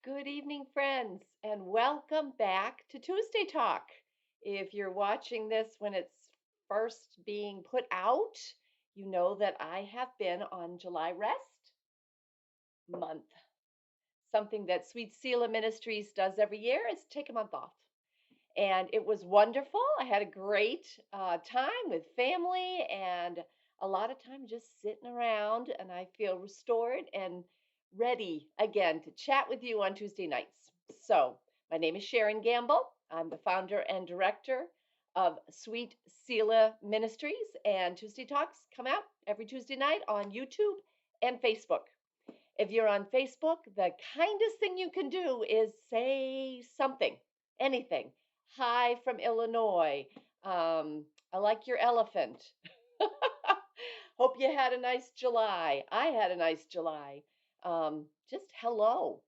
Good evening, friends, and welcome back to Tuesday Talk. If you're watching this when it's first being put out, you know that I have been on July Rest Month. Something that Sweet Selah Ministries does every year is take a month off. And it was wonderful. I had a great time with family and a lot of time just sitting around, and I feel restored and ready again to chat with you on Tuesday nights. So, my name is Sharon Gamble. I'm the founder and director of Sweet Selah Ministries, and Tuesday Talks come out every Tuesday night on YouTube and Facebook. If you're on Facebook, the kindest thing you can do is say something, anything. Hi from Illinois. I like your elephant. Hope you had a nice July. I had a nice July. Just hello.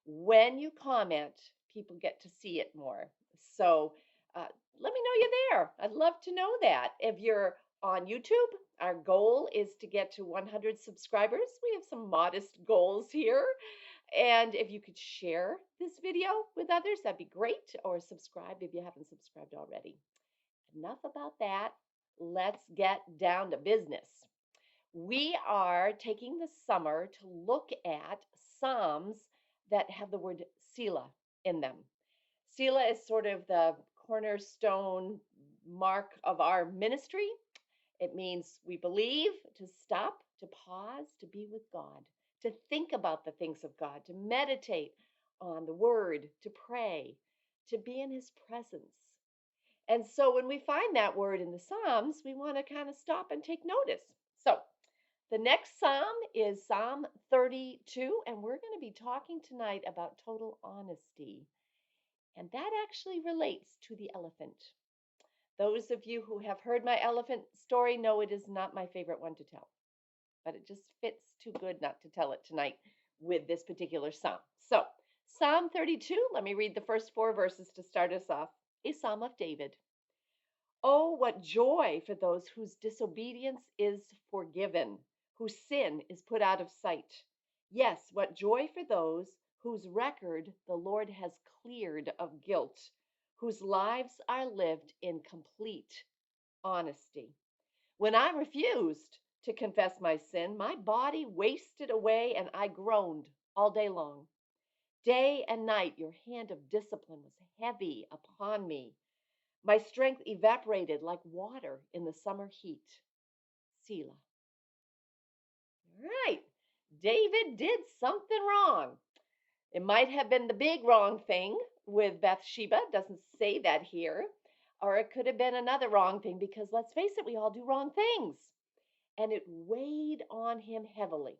When you comment, people get to see it more. So uh, let me know you're there. I'd love to know that. If you're on YouTube, our goal is to get to 100 subscribers. We have some modest goals here. And if you could share this video with others, that'd be great. Or subscribe if you haven't subscribed already. Enough about that. Let's get down to business. We are taking the summer to look at Psalms that have the word Selah in them. Selah is sort of the cornerstone mark of our ministry. It means we believe, to stop, to pause, to be with God, to think about the things of God, to meditate on the word, to pray, to be in his presence. And so when we find that word in the Psalms, we want to kind of stop and take notice. So the next psalm is Psalm 32, and we're going to be talking tonight about total honesty. And that actually relates to the elephant. Those of you who have heard my elephant story know it is not my favorite one to tell, but it just fits too good not to tell it tonight with this particular psalm. So, Psalm 32, let me read the first four verses to start us off. A psalm of David. Oh, what joy for those whose disobedience is forgiven, whose sin is put out of sight. Yes, what joy for those whose record the Lord has cleared of guilt, whose lives are lived in complete honesty. When I refused to confess my sin, my body wasted away and I groaned all day long. Day and night, your hand of discipline was heavy upon me. My strength evaporated like water in the summer heat. Selah. All right. David did something wrong. It might have been the big wrong thing with Bathsheba. Doesn't say that here. Or it could have been another wrong thing because let's face it, we all do wrong things. And it weighed on him heavily.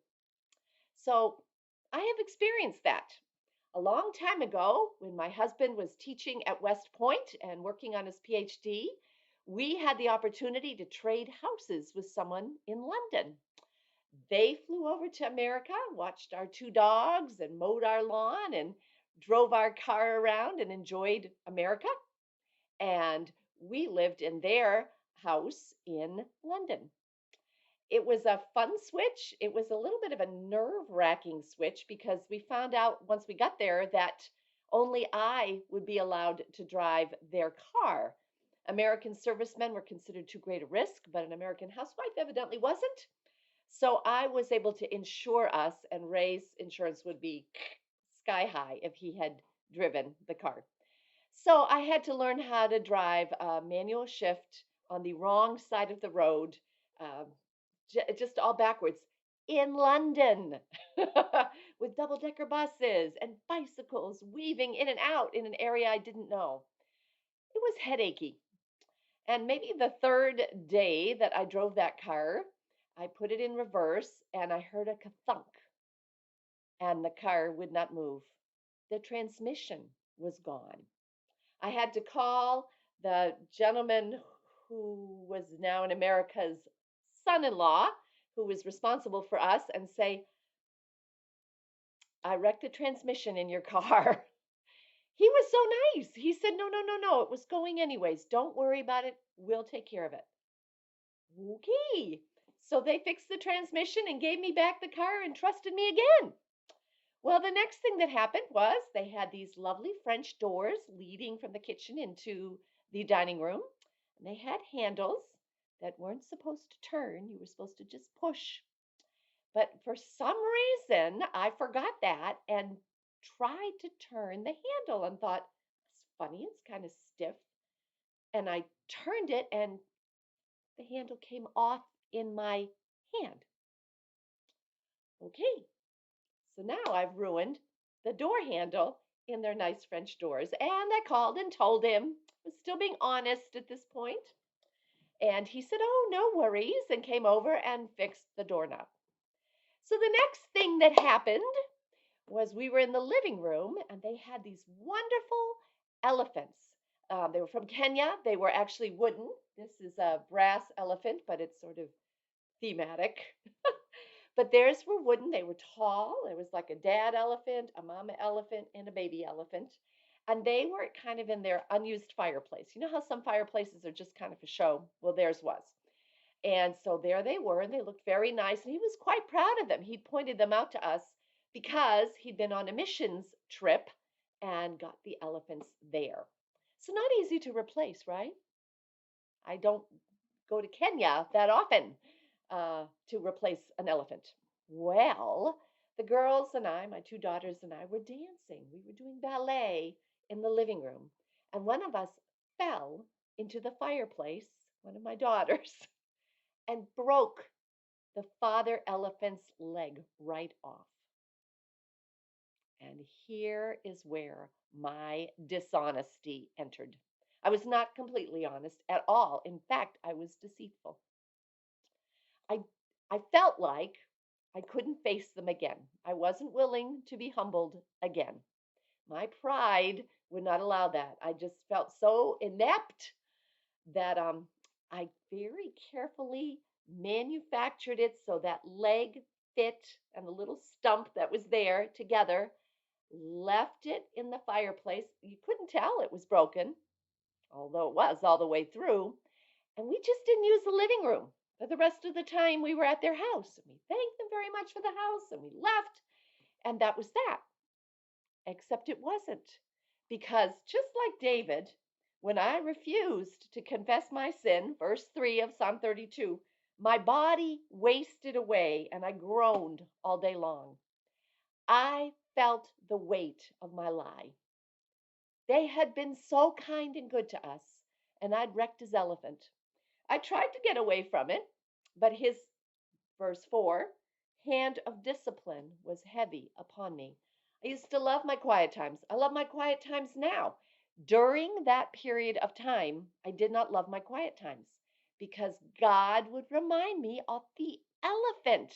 So I have experienced that. A long time ago, when my husband was teaching at West Point and working on his PhD, we had the opportunity to trade houses with someone in London. They flew over to America, watched our two dogs, and mowed our lawn, and drove our car around and enjoyed America. And we lived in their house in London. It was a fun switch. It was a little bit of a nerve-wracking switch because we found out once we got there that only I would be allowed to drive their car. American servicemen were considered too great a risk, but an American housewife evidently wasn't. So I was able to insure us, and Ray's insurance would be sky high if he had driven the car. So I had to learn how to drive a manual shift on the wrong side of the road, uh, just all backwards in London with double decker buses and bicycles weaving in and out in an area I didn't know. It was headachy. And maybe the third day that I drove that car, I put it in reverse and I heard a thunk, and the car would not move. The transmission was gone. I had to call the gentleman who was now in America's son in law, who was responsible for us, and say, I wrecked the transmission in your car. He was so nice. He said, no, no, no, no. It was going anyways. Don't worry about it. We'll take care of it. Okay. So they fixed the transmission and gave me back the car and trusted me again. Well, the next thing that happened was they had these lovely French doors leading from the kitchen into the dining room. And they had handles that weren't supposed to turn. You were supposed to just push. But for some reason, I forgot that and tried to turn the handle and thought, it's funny, it's kind of stiff. And I turned it and the handle came off in my hand. Okay, so now I've ruined the door handle in their nice French doors. And I called and told him, I was still being honest at this point. And he said, oh, no worries, and came over and fixed the doorknob. So the next thing that happened was we were in the living room and they had these wonderful elephants. They were from Kenya. They were actually wooden. This is a brass elephant, but it's sort of thematic. But theirs were wooden. They were tall. There was like a dad elephant, a mama elephant, and a baby elephant. And they were kind of in their unused fireplace. You know how some fireplaces are just kind of a show? Well, theirs was. And so there they were, and they looked very nice. And he was quite proud of them. He'd pointed them out to us because he'd been on a missions trip and got the elephants there. So, not easy to replace, right? I don't go to Kenya that often to replace an elephant. Well, the girls and I, my two daughters and I, were dancing. We were doing ballet in the living room. And one of us fell into the fireplace, one of my daughters, and broke the father elephant's leg right off. And here is where my dishonesty entered. I was not completely honest at all. In fact, I was deceitful. I I felt like I couldn't face them again. I wasn't willing to be humbled again. My pride would not allow that. I just felt so inept that I very carefully manufactured it so that leg fit and the little stump that was there together, left it in the fireplace. You couldn't tell it was broken, although it was all the way through. And we just didn't use the living room for the rest of the time we were at their house. And we thanked them very much for the house and we left. And that was that. Except it wasn't. Because just like David, when I refused to confess my sin, verse 3 of Psalm 32, my body wasted away and I groaned all day long. I felt the weight of my lie. They had been so kind and good to us, and I'd wrecked his elephant. I tried to get away from it, but his, verse 4, hand of discipline was heavy upon me. I used to love my quiet times. I love my quiet times now. During that period of time, I did not love my quiet times because God would remind me of the elephant.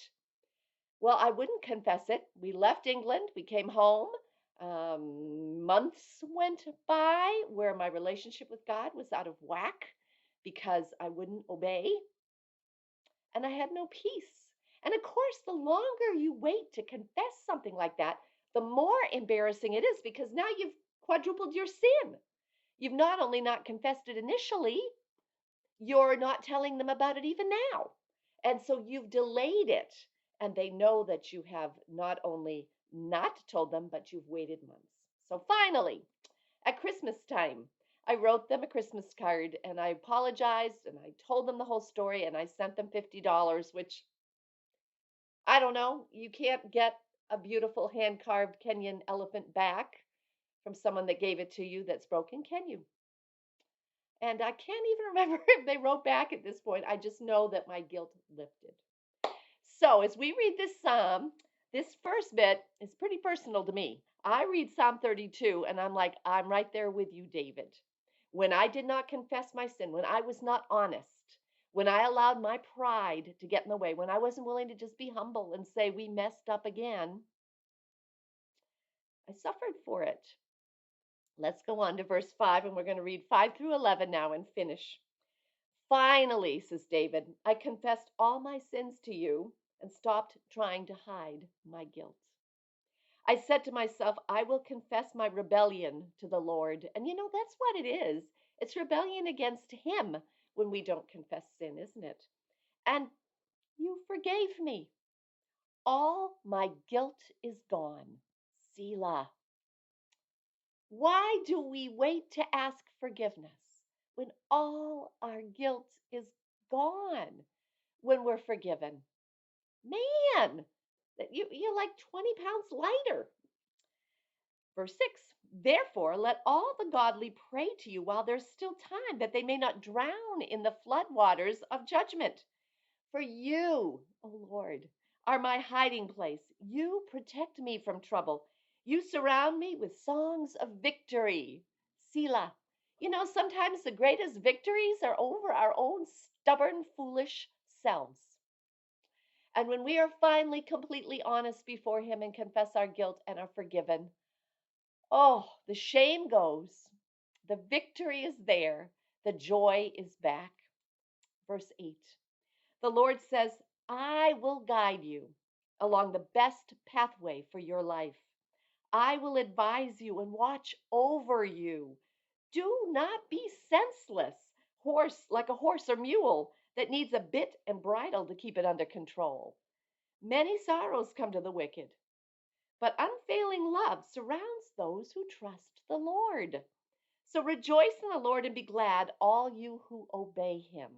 Well, I wouldn't confess it. We left England, we came home. Months went by where my relationship with God was out of whack because I wouldn't obey and I had no peace. And of course, the longer you wait to confess something like that, the more embarrassing it is because now you've quadrupled your sin. You've not only not confessed it initially, you're not telling them about it even now. And so you've delayed it. And they know that you have not only not told them, but you've waited months. So finally, at Christmas time, I wrote them a Christmas card and I apologized and I told them the whole story and I sent them $50, which I don't know, you can't get a beautiful hand carved Kenyan elephant back from someone that gave it to you that's broken, can you? And I can't even remember if they wrote back at this point. I just know that my guilt lifted. So, as we read this psalm, this first bit is pretty personal to me. I read Psalm 32 and I'm like, I'm right there with you, David. When I did not confess my sin, when I was not honest, when I allowed my pride to get in the way, when I wasn't willing to just be humble and say, we messed up again, I suffered for it. Let's go on to verse 5, and we're going to read 5 through 11 now and finish. Finally, says David, I confessed all my sins to you and stopped trying to hide my guilt. I said to myself, I will confess my rebellion to the Lord. And that's what it is. It's rebellion against Him when we don't confess sin, isn't it? And you forgave me. All my guilt is gone, Selah. Why do we wait to ask forgiveness when all our guilt is gone when we're forgiven? Man, you're like 20 pounds lighter. Verse 6. Therefore, let all the godly pray to you while there's still time, that they may not drown in the flood waters of judgment. For you, O Lord, are my hiding place. You protect me from trouble. You surround me with songs of victory. Selah. You know, sometimes the greatest victories are over our own stubborn, foolish selves. And when we are finally completely honest before Him and confess our guilt and are forgiven, oh, the shame goes. The victory is there. The joy is back. Verse 8. The Lord says, I will guide you along the best pathway for your life. I will advise you and watch over you. Do not be senseless, like a horse or mule that needs a bit and bridle to keep it under control. Many sorrows come to the wicked, but unfailing love surrounds those who trust the Lord. So rejoice in the Lord and be glad, all you who obey him.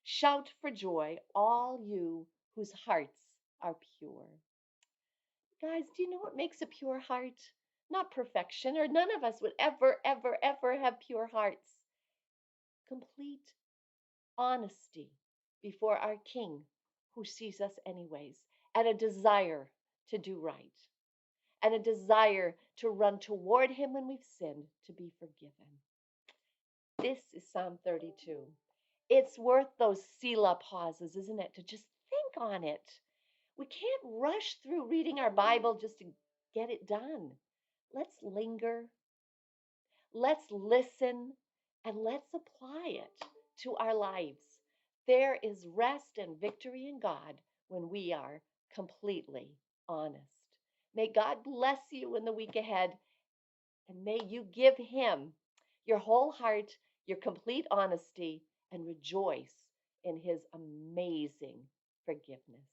Shout for joy, all you whose hearts are pure. Guys, do you know what makes a pure heart? Not perfection, or none of us would ever, ever, ever have pure hearts. Complete honesty before our King, who sees us anyways, and a desire to do right, and a desire to run toward him when we've sinned to be forgiven. This is Psalm 32. It's worth those Selah pauses, isn't it? To just think on it. We can't rush through reading our Bible just to get it done. Let's linger, let's listen, and let's apply it to our lives. There is rest and victory in God when we are completely honest. May God bless you in the week ahead, and may you give Him your whole heart, your complete honesty, and rejoice in His amazing forgiveness.